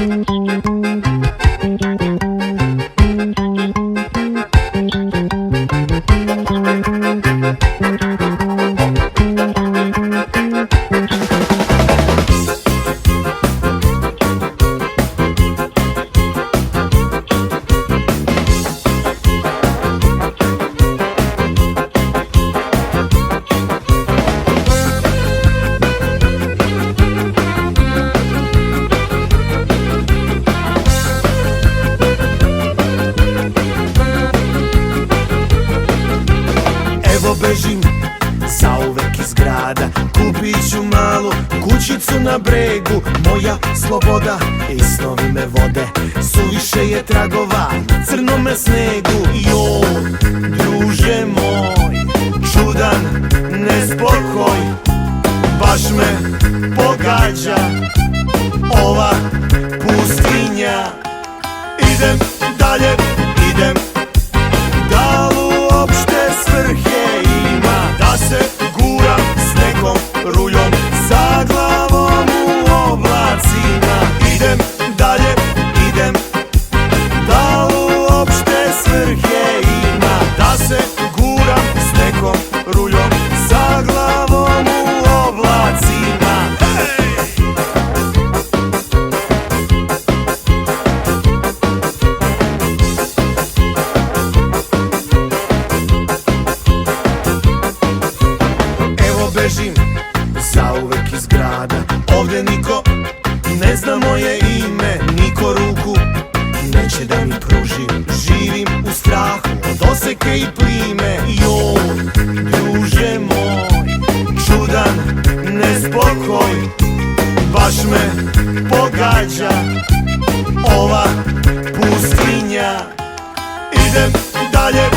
Evo bežim zauvek iz grada, kupit ću malu kućicu na bregu. Moja sloboda i snovi me vode, suviše je tragova na crnome snegu. Joj, druže moj, čudan nespokoj, baš me pogađa ova pustinja. Idem dalje, idem, da li uopšte svrhe ima da se guram s nekom ruljom sa glavom u oblacima? Idem dalje, idem, da li uopšte svrhe ima da se guram s nekom ruljom sa glavom u oblacima? Bežim zauvek iz grada, ovdje niko ne zna moje ime, niko ruku neće da mi pruži. Živim u strahu od oseke i plime. Joj, druže moj, čudan nespokoj, baš me pogađa ova pustinja. Idem dalje,